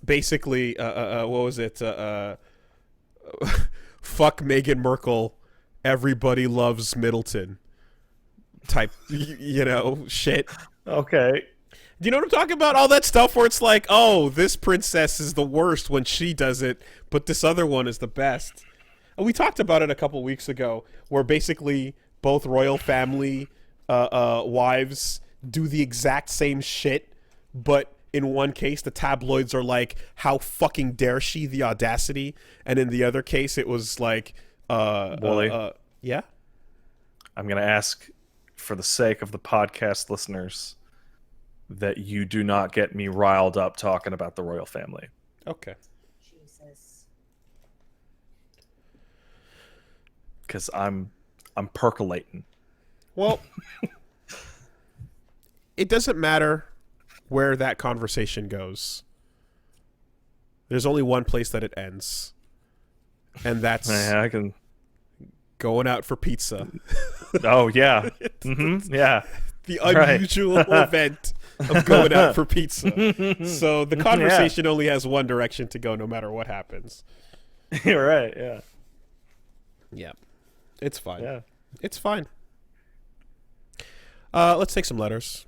basically, what was it? Fuck Meghan Merkel. Everybody loves Middleton. Type, shit. Okay. Do you know what I'm talking about? All that stuff where it's like, oh, this princess is the worst when she does it, but this other one is the best. And we talked about it a couple weeks ago, where basically both royal family wives do the exact same shit, but in one case the tabloids are like, how fucking dare she, the audacity, and in the other case it was like, Wooly, yeah. I'm going to ask, for the sake of the podcast listeners, that you do not get me riled up talking about the royal family. Okay. Jesus. Because I'm percolating. Well, it doesn't matter where that conversation goes. There's only one place that it ends, and that's I can going out for pizza. Oh yeah, mm-hmm. Yeah. The unusual event of going out for pizza. So the conversation only has one direction to go, no matter what happens. You're right. Yeah. Yeah, it's fine. Yeah. It's fine. Let's take some letters.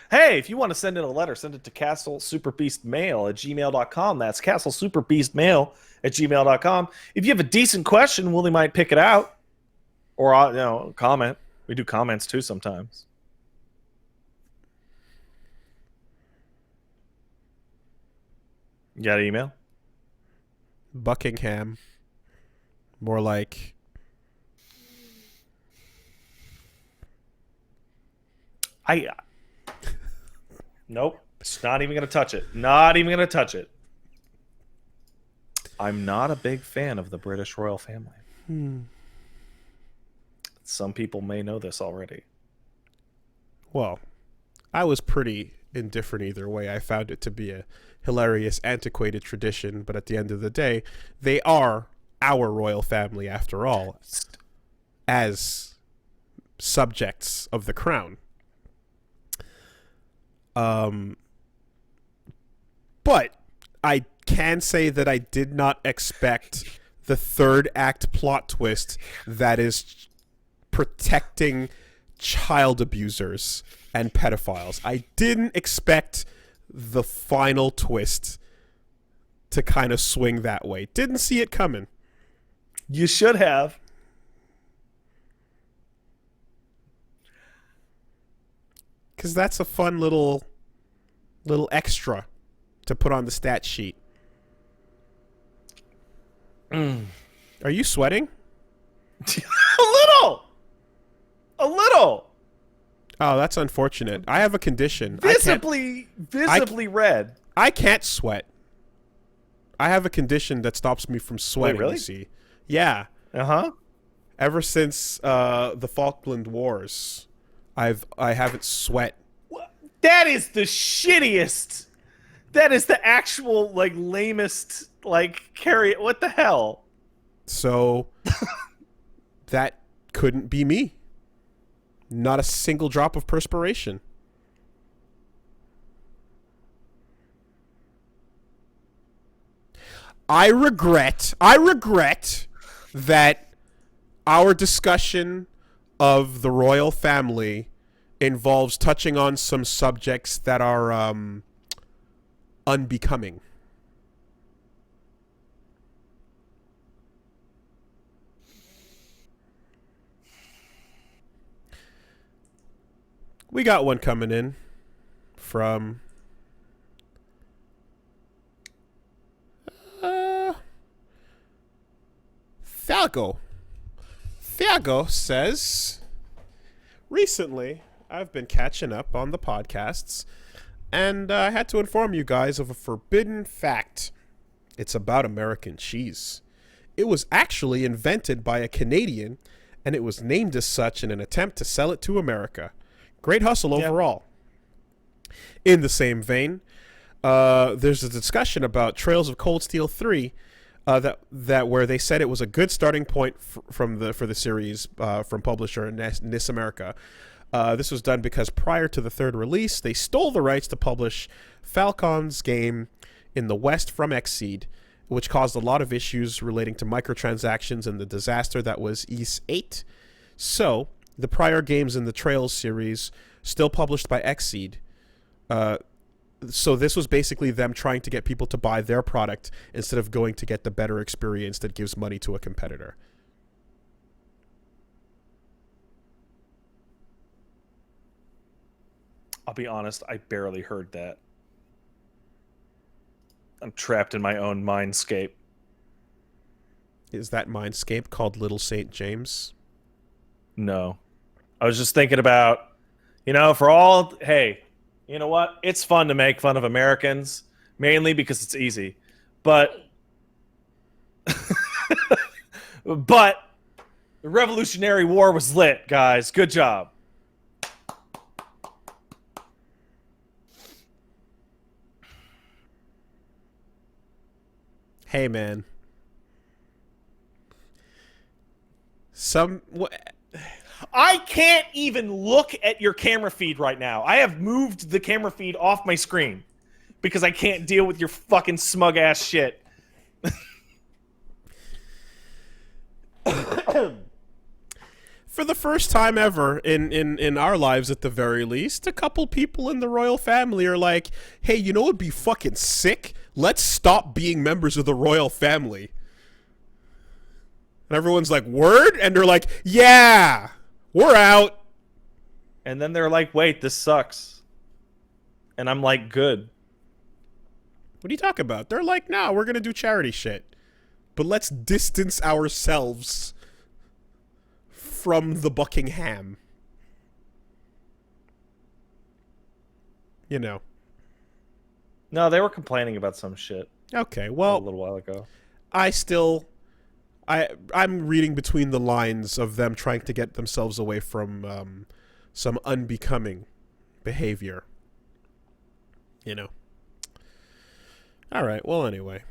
Hey, if you want to send in a letter, send it to castlesuperbeastmail@gmail.com. That's castlesuperbeastmail@gmail.com. If you have a decent question, Willie might pick it out. Or, comment. We do comments too sometimes. You got an email? Buckingham. More like... Nope. It's not even going to touch it. Not even going to touch it. I'm not a big fan of the British royal family. Some people may know this already. Well, I was pretty indifferent either way. I found it to be a hilarious, antiquated tradition, but at the end of the day, they are our royal family after all, as subjects of the crown. But I can say that I did not expect the third act plot twist that is protecting child abusers and pedophiles. I didn't expect the final twist to kind of swing that way. Didn't see it coming. You should have. Because that's a fun little extra to put on the stat sheet. Are you sweating? A little. Oh, that's unfortunate. I have a condition. Visibly red. I can't sweat. I have a condition that stops me from sweating. Wait, really? You see? Yeah. Uh-huh. Ever since the Falkland Wars, I haven't sweat. That is the shittiest. That is the actual lamest carry. What the hell? So that couldn't be me. Not a single drop of perspiration. I regret that our discussion of the royal family involves touching on some subjects that are unbecoming. We got one coming in from Thiago. Thiago says, recently I've been catching up on the podcasts, and I had to inform you guys of a forbidden fact. It's about American cheese. It was actually invented by a Canadian, and it was named as such in an attempt to sell it to America. Great hustle overall. In the same vein, there's a discussion about Trails of Cold Steel 3 that where they said it was a good starting point for the series from publisher NIS America. This was done because prior to the third release, they stole the rights to publish Falcon's game in the West from Xseed, which caused a lot of issues relating to microtransactions and the disaster that was Ys 8. So, the prior games in the Trails series, still published by Xseed, so this was basically them trying to get people to buy their product instead of going to get the better experience that gives money to a competitor. I'll be honest, I barely heard that. I'm trapped in my own mindscape. Is that Mindscape called Little St. James? No. I was just thinking about, hey, you know what? It's fun to make fun of Americans, mainly because it's easy. But but the Revolutionary War was lit, guys. Good job. Hey, man. I can't even look at your camera feed right now. I have moved the camera feed off my screen because I can't deal with your fucking smug ass shit. For the first time ever in our lives, at the very least, a couple people in the royal family are like, hey, you know what would be fucking sick? Let's stop being members of the royal family. And everyone's like, word? And they're like, yeah, we're out. And then they're like, wait, this sucks. And I'm like, good. What are you talking about? They're like, no, we're going to do charity shit. But let's distance ourselves from the Buckingham. You know. No, they were complaining about some shit Okay, a well, little while ago. I'm reading between the lines of them trying to get themselves away from some unbecoming behavior. You know. All right, well, anyway.